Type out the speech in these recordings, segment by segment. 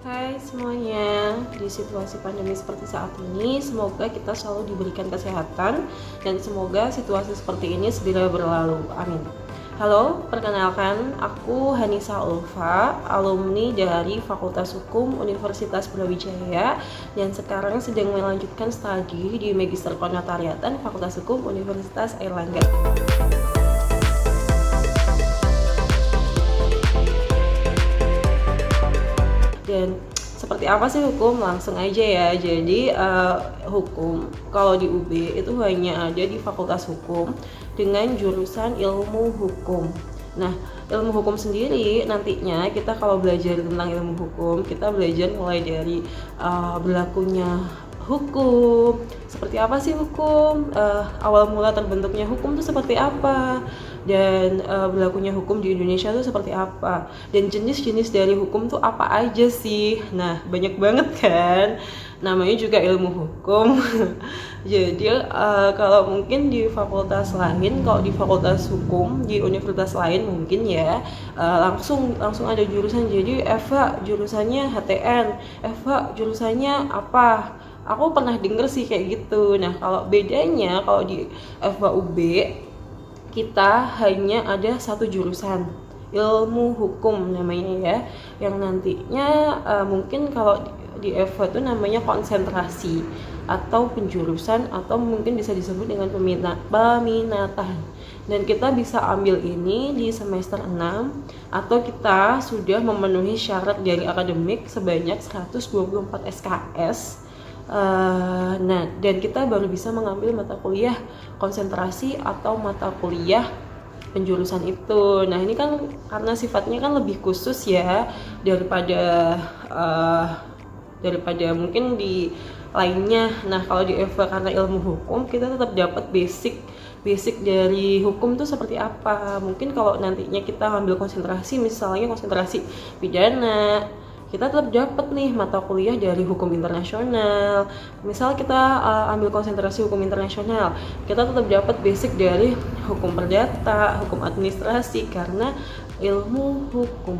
Hai semuanya, di situasi pandemi seperti saat ini, semoga kita selalu diberikan kesehatan dan semoga situasi seperti ini segera berlalu. Amin. Halo, perkenalkan aku Hanisa Ulfa, alumni dari Fakultas Hukum Universitas Brawijaya dan sekarang sedang melanjutkan studi di Magister Konotariatan Fakultas Hukum Universitas Airlangga. Dan seperti apa sih hukum? Langsung aja ya. Jadi hukum kalau di UB itu hanya ada di Fakultas Hukum dengan jurusan ilmu hukum. Nah, ilmu hukum sendiri nantinya kita kalau belajar tentang ilmu hukum, kita belajar mulai dari berlakunya hukum, seperti apa sih hukum, awal mula terbentuknya hukum itu seperti apa, dan berlakunya hukum di Indonesia itu seperti apa, dan jenis-jenis dari hukum tuh apa aja sih. Nah, banyak banget kan, namanya juga ilmu hukum. Jadi kalau mungkin di fakultas lain, kalau di fakultas hukum di universitas lain mungkin ya langsung ada jurusan. Jadi Eva jurusannya HTN, Eva jurusannya apa. Aku pernah denger sih kayak gitu. Nah, kalau bedanya kalau di FHUB kita hanya ada satu jurusan ilmu hukum namanya ya, yang nantinya mungkin kalau di FH itu namanya konsentrasi atau penjurusan atau mungkin bisa disebut dengan peminatan. Dan kita bisa ambil ini di semester 6 atau kita sudah memenuhi syarat dari akademik sebanyak 124 SKS. Nah, dan kita baru bisa mengambil mata kuliah konsentrasi atau mata kuliah penjurusan itu. Nah, ini kan karena sifatnya kan lebih khusus ya daripada mungkin di lainnya. Nah, kalau di FH karena ilmu hukum kita tetap dapat basic dari hukum tuh seperti apa. Mungkin kalau nantinya kita ambil konsentrasi, misalnya konsentrasi pidana, kita tetap dapat nih mata kuliah dari hukum internasional. Misal kita ambil konsentrasi hukum internasional, kita tetap dapat basic dari hukum perdata, hukum administrasi, karena ilmu hukum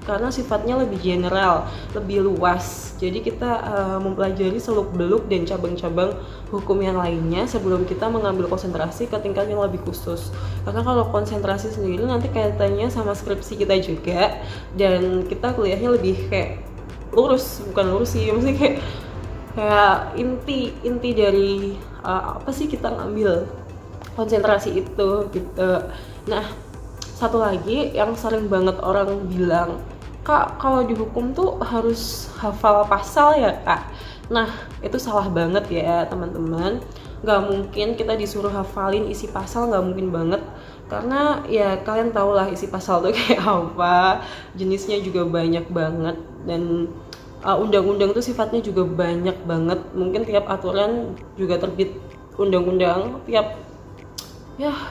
karena sifatnya lebih general, lebih luas. Jadi kita mempelajari seluk-beluk dan cabang-cabang hukum yang lainnya sebelum kita mengambil konsentrasi ke tingkat yang lebih khusus. Karena kalau konsentrasi sendiri nanti kaitannya sama skripsi kita juga, dan kita kuliahnya lebih kayak bukan lurus sih, maksudnya kayak inti dari apa sih kita ngambil konsentrasi itu gitu. Nah, satu lagi yang sering banget orang bilang, Kak, kalau di hukum tuh harus hafal pasal ya Kak? Nah, itu salah banget ya teman-teman. Gak mungkin kita disuruh hafalin isi pasal, gak mungkin banget. Karena ya kalian tau lah isi pasal tuh kayak apa, jenisnya juga banyak banget. Dan undang-undang tuh sifatnya juga banyak banget. Mungkin tiap aturan juga terbit undang-undang, ya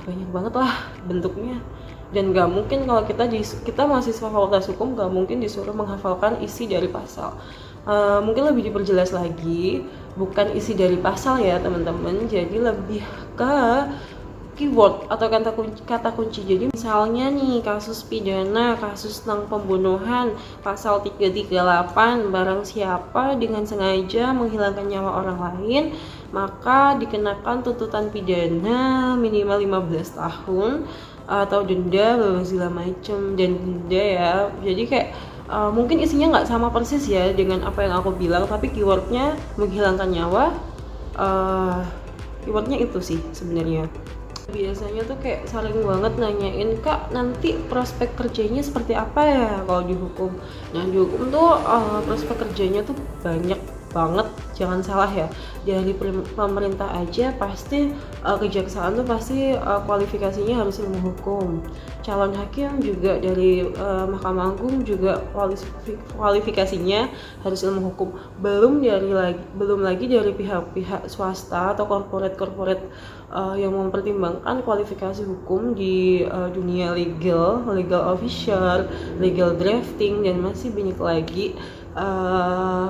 banyak banget lah bentuknya. Dan gak mungkin kalau kita mahasiswa fakultas hukum gak mungkin disuruh menghafalkan isi dari pasal. Mungkin lebih diperjelas lagi, bukan isi dari pasal ya teman-teman, jadi lebih ke keyword atau kata kunci. Jadi misalnya nih kasus pidana, kasus tentang pembunuhan, pasal 338, barang siapa dengan sengaja menghilangkan nyawa orang lain maka dikenakan tuntutan pidana minimal 15 tahun atau denda segala macem, dan denda ya. Jadi kayak mungkin isinya nggak sama persis ya dengan apa yang aku bilang, tapi keywordnya menghilangkan nyawa, keywordnya itu sih sebenarnya. Biasanya tuh kayak sering banget nanyain, Kak nanti prospek kerjanya seperti apa ya kalau di hukum. Nah, di hukum tuh prospek kerjanya tuh banyak banget, jangan salah ya. Dari pemerintah aja pasti kejaksaan tuh pasti kualifikasinya harus ilmu hukum. Calon hakim juga dari Mahkamah Agung juga kualifikasinya harus ilmu hukum. Belum lagi dari pihak-pihak swasta atau korporat yang mempertimbangkan kualifikasi hukum di dunia legal official, legal drafting, dan masih banyak lagi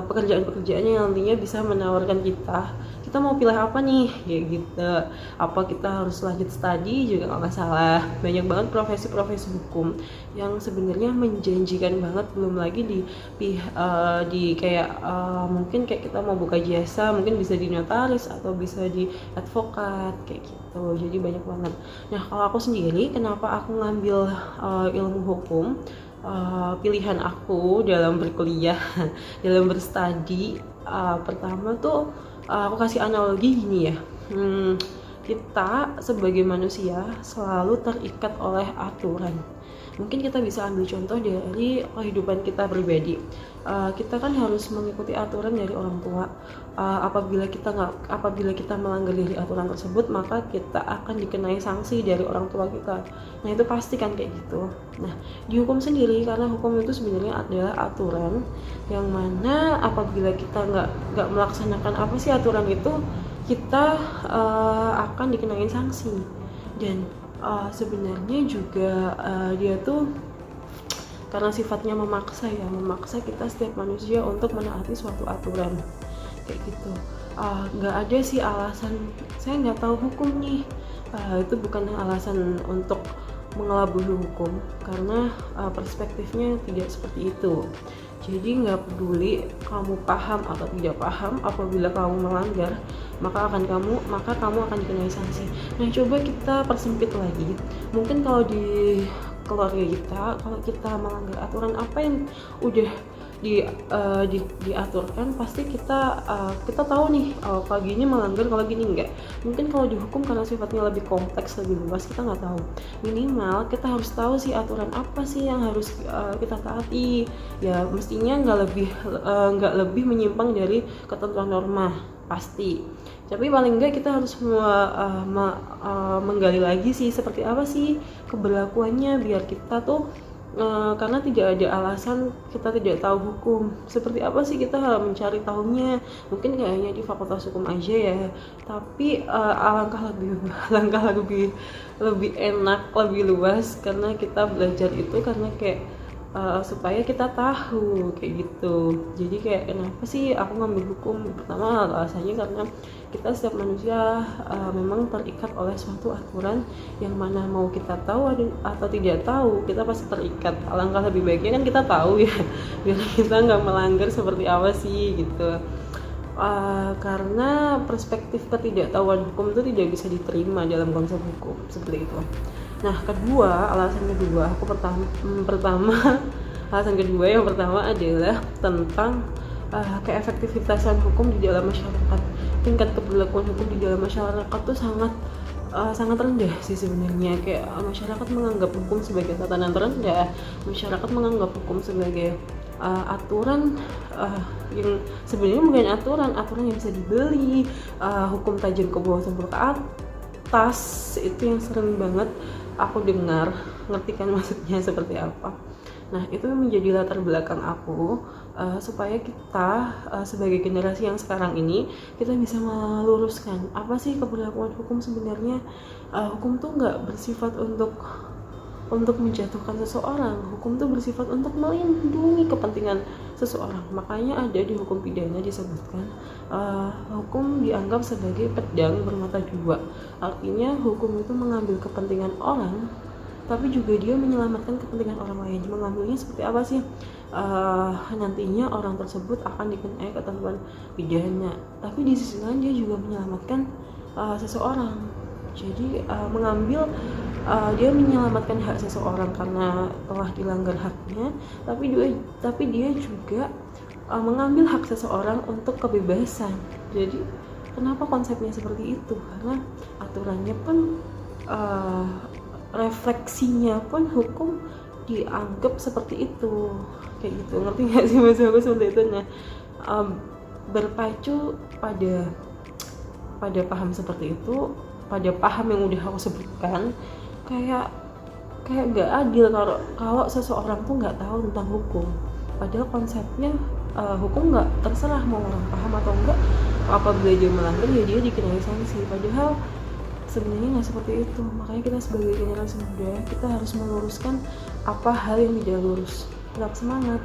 pekerjaan-pekerjaan yang nantinya bisa menawarkan kita kita mau pilih apa nih kayak gitu, apa kita harus lanjut studi juga nggak masalah. Banyak banget profesi-profesi hukum yang sebenarnya menjanjikan banget, belum lagi di kayak mungkin kayak kita mau buka jasa, mungkin bisa di notaris atau bisa di advokat kayak gitu, jadi banyak banget. Nah kalau aku sendiri kenapa aku ngambil ilmu hukum, pilihan aku dalam berkuliah dalam berstudi, pertama tuh aku kasih analogi gini ya. Kita sebagai manusia selalu terikat oleh aturan. Mungkin kita bisa ambil contoh dari kehidupan kita pribadi. Kita kan harus mengikuti aturan dari orang tua. Apabila kita melanggar dari aturan tersebut, maka kita akan dikenai sanksi dari orang tua kita. Nah itu pasti kan kayak gitu. Nah di hukum sendiri, karena hukum itu sebenarnya adalah aturan yang mana apabila kita nggak melaksanakan apa sih aturan itu, kita akan dikenai sanksi. Dan sebenarnya juga dia tuh karena sifatnya memaksa kita setiap manusia untuk menaati suatu aturan kayak gitu. Nggak ada sih alasan saya nggak tahu hukum nih, itu bukan alasan untuk mengelabui hukum, karena perspektifnya tidak seperti itu. Jadi nggak peduli kamu paham atau tidak paham, apabila kamu melanggar maka kamu akan dikenai sanksi. Nah coba kita persempit lagi, mungkin kalau di keluarga kita, kalau kita melanggar aturan apa yang udah diaturkan, pasti kita tahu nih, kalau gini melanggar, kalau gini enggak. Mungkin kalau dihukum karena sifatnya lebih kompleks, lebih luas, kita nggak tahu. Minimal kita harus tahu sih aturan apa sih yang harus kita taati. Ya mestinya nggak lebih menyimpang dari ketentuan norma pasti. Tapi paling enggak kita harus menggali lagi sih seperti apa sih keberlakuannya, biar kita tuh karena tidak ada alasan kita tidak tahu hukum. Seperti apa sih kita mencari tahunya? Mungkin kayaknya di fakultas hukum aja ya, tapi alangkah lebih enak, lebih luas, karena kita belajar itu karena kayak supaya kita tahu kayak gitu. Jadi kayak kenapa sih aku ngambil hukum? Pertama alasannya karena kita setiap manusia memang terikat oleh suatu aturan yang mana mau kita tahu atau tidak tahu, kita pasti terikat. Alangkah lebih baiknya kan kita tahu ya, biar kita nggak melanggar seperti apa sih gitu. Karena perspektif ketidaktahuan hukum itu tidak bisa diterima dalam konsep hukum seperti itu. Nah alasan kedua yang pertama adalah tentang keefektivitasan hukum di dalam masyarakat. Tingkat keberlakuan hukum di dalam masyarakat tuh sangat rendah sih sebenarnya. Kayak masyarakat menganggap hukum sebagai tatanan terendah, masyarakat menganggap hukum sebagai aturan yang sebenarnya bukan aturan yang bisa dibeli, hukum tajam ke bawah tumpul ke atas. Itu yang sering banget aku dengar, ngerti kan maksudnya seperti apa. Nah itu menjadi latar belakang aku supaya kita sebagai generasi yang sekarang ini, kita bisa meluruskan apa sih keberlakuan hukum sebenarnya. Hukum tuh nggak bersifat untuk menjatuhkan seseorang. Hukum tuh bersifat untuk melindungi kepentingan seseorang. Makanya ada di hukum pidana disebutkan hukum dianggap sebagai pedang bermata dua. Artinya hukum itu mengambil kepentingan orang, tapi juga dia menyelamatkan kepentingan orang lain. Mengambilnya seperti apa sih? Nantinya orang tersebut akan dikenai ketentuan pidana, tapi di sisi lain dia juga menyelamatkan seseorang. Jadi dia menyelamatkan hak seseorang karena telah dilanggar haknya, tapi dia juga mengambil hak seseorang untuk kebebasan. Jadi kenapa konsepnya seperti itu? Karena aturannya pun refleksinya pun hukum dianggap seperti itu, kayak gitu. Ngerti nggak sih maksud aku seperti itu? Nah berpacu pada paham seperti itu, pada paham yang udah aku sebutkan, kayak nggak adil kalau seseorang tuh nggak tahu tentang hukum. Padahal konsepnya hukum nggak, terserah mau orang paham atau enggak, apabila dia melanggar ya dia dikenai sanksi. Padahal sebenarnya nggak seperti itu. Makanya kita sebagai generasi muda, kita harus meluruskan apa hal yang tidak lurus. tetap semangat.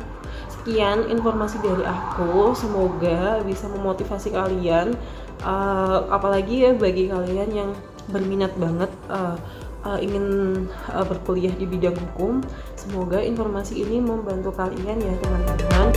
Sekian informasi dari aku, semoga bisa memotivasi kalian, apalagi ya bagi kalian yang berminat banget ingin berkuliah di bidang hukum. Semoga informasi ini membantu kalian ya teman-teman.